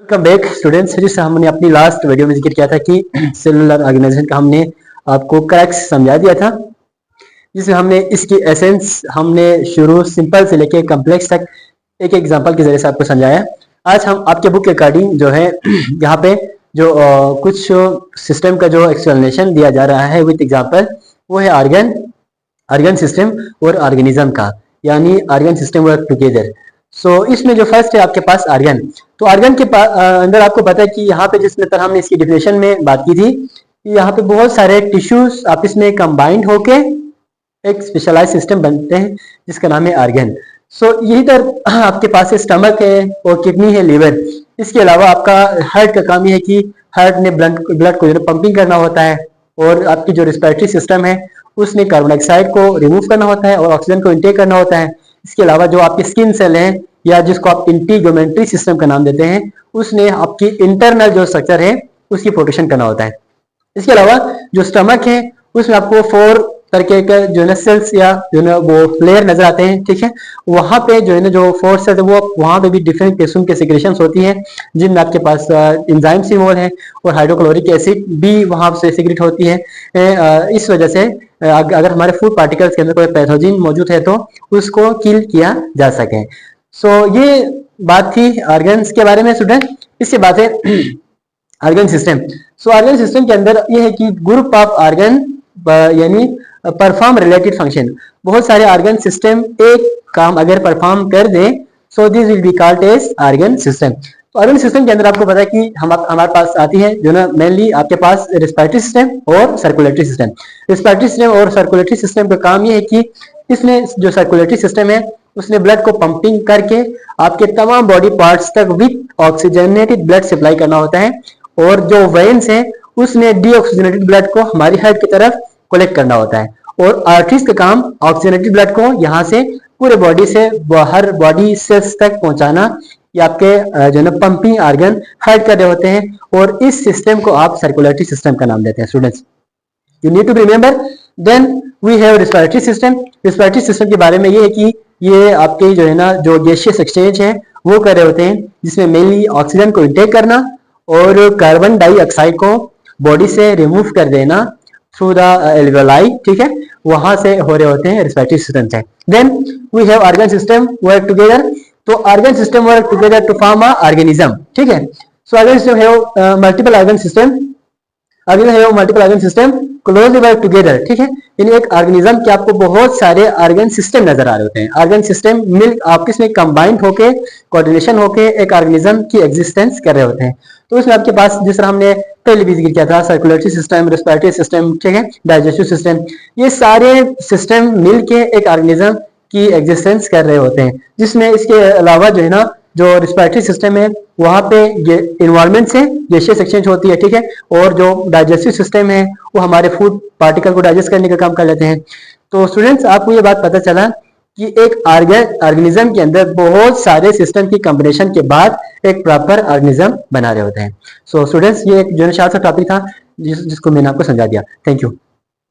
Welcome back students. जिससे हमने अपनी लास्ट वीडियो में जिक्र किया था कि सेलुलर ऑर्गेनाइजेशन का हमने आपको क्रैक्स समझा दिया था, जिसमें हमने इसकी एसेंस हमने शुरू सिंपल से लेके कम्प्लेक्स तक एक एग्जांपल के जरिए से आपको समझाया। आज हम आपके बुक के अकॉर्डिंग जो है यहाँ पे जो कुछ सिस्टम का जो एक्सप्लेनेशन दिया जा रहा है विद एग्जांपल, वो है ऑर्गन सिस्टम और ऑर्गेनिज्म का, यानी ऑर्गन सिस्टम वर्क टुगेदर। सो इसमें जो फर्स्ट है आपके पास ऑर्गन। तो ऑर्गन के अंदर आपको पता है कि यहाँ पे जिस तरह हमने इसकी डिफिनेशन में बात की थी, यहाँ पे बहुत सारे टिश्यूज आपस में कंबाइंड होके एक स्पेशलाइज सिस्टम बनते हैं जिसका नाम है ऑर्गन। सो यही तरह आपके पास स्टमक है और किडनी है, लिवर। इसके अलावा आपका हार्ट का काम यह है कि हार्ट ने ब्लड को पंपिंग करना होता है, और आपकी जो रिस्पिरेटरी सिस्टम है उसने कार्बन डाइऑक्साइड को रिमूव करना होता है और ऑक्सीजन को इनटेक करना होता है। इसके अलावा जो आपके स्किन सेल है या जिसको आप इंटीग्यूमेंट्री सिस्टम का नाम देते हैं, उसने आपकी इंटरनल जो स्ट्रक्चर है उसकी प्रोटेक्शन करना होता है। इसके अलावा जो स्टमक है उसमें आपको 4 तरीके का जो है सेल्स या जो है वो फ्लेयर नजर आते हैं, ठीक है। वहां पे जो है ना जो 4 सेल्स है वो वहां पे भी डिफरेंट किस्म के सिक्रेशंस होती हैं, जिनमें आपके पास एंजाइम्स इन्वॉल्व हैं और हाइड्रोक्लोरिक एसिड भी वहां से सिक्रेट होती है। इस वजह से अगर हमारे फूड पार्टिकल्स के अंदर कोई पैथोजन मौजूद है तो उसको किल किया जा सके। सो ये बात थी ऑर्गन्स के बारे में स्टूडेंट। इसके बाद है organ system. So organ system के अंदर ये है कि ग्रुप ऑफ ऑर्गन यानी परफॉर्म रिलेटेड फंक्शन। बहुत सारे ऑर्गन सिस्टम एक काम अगर परफॉर्म कर दे, so this will be called as organ system. तो ऑर्गन सिस्टम के अंदर आपको पता है कि हमारे पास आती है जो ना मेनली आपके पास रेस्पिरेटरी सिस्टम और सर्कुलेटरी सिस्टम। रेस्पिरेटरी सिस्टम और सर्कुलेटरी सिस्टम का काम ये है कि इसने जो सर्कुलेटरी सिस्टम है उसने ब्लड को पंपिंग करके आपके तमाम बॉडी पार्ट्स तक विद ऑक्सीजनेटेड ब्लड सप्लाई करना होता है, और जो वेन्स है उसने डीऑक्सीजनेटेड ब्लड को हमारी हार्ट की तरफ कलेक्ट करना होता है, और आर्टरीज का काम ऑक्सीजनेटेड ब्लड को यहाँ से पूरे बॉडी से हर बॉडी सेल्स तक पहुंचाना। ये आपके जो है पंपिंग ऑर्गन हार्ट कर रहे होते हैं, और इस सिस्टम को आप सर्कुलेटरी सिस्टम का नाम देते हैं students. You need to remember. Then we have respiratory system. Respiratory system के बारे में ये है कि ये आपके जो है ना जो गैसियस एक्सचेंज है वो कर रहे होते हैं, जिसमें मेनली ऑक्सीजन को इंटेक करना और कार्बन डाइऑक्साइड को बॉडी से रिमूव कर देना थ्रू द एल्वेलाई, ठीक है, वहां से हो रहे होते हैं रिस्पिरेटरी सिस्टम से। Then we have organ system work together. तो organ system work together to form a organism, ठीक है। So organ system have multiple organ system. Multiple organ system closely work together, ठीक है। यानी एक ऑर्गेनिज्म के आपको बहुत सारे ऑर्गन सिस्टम नजर आ रहे होते हैं। ऑर्गन सिस्टम मिल आपस में कंबाइंड होके कोऑर्डिनेशन होके एक ऑर्गेनिज्म की एग्जिस्टेंस कर रहे होते हैं। तो इसमें आपके पास जिस तरह हमने पहले भी जिक्र किया था, सर्कुलेटरी सिस्टम, रेस्पिरेटरी सिस्टम, ठीक है, डाइजेस्टिव सिस्टम, ये सारे सिस्टम मिलके एक ऑर्गेनिज्म की एग्जिस्टेंस कर रहे होते हैं। जिसमें इसके अलावा जो है ना जो रिस्पिरेटरी सिस्टम है वहां पे इन्वायरमेंट से गैसियस एक्सचेंज होती है, ठीक है, और जो डाइजेस्टिव सिस्टम है वो हमारे फूड पार्टिकल को डाइजेस्ट करने का काम कर लेते हैं। तो स्टूडेंट्स आपको ये बात पता चला कि एक ऑर्गेनिज्म के अंदर बहुत सारे सिस्टम की कॉम्बिनेशन के बाद एक प्रॉपर ऑर्गेनिज्म बना रहे होते हैं। सो स्टूडेंट्स ये एक जो शार्ट सा टॉपिक था जिसको मैंने आपको समझा दिया। Thank you.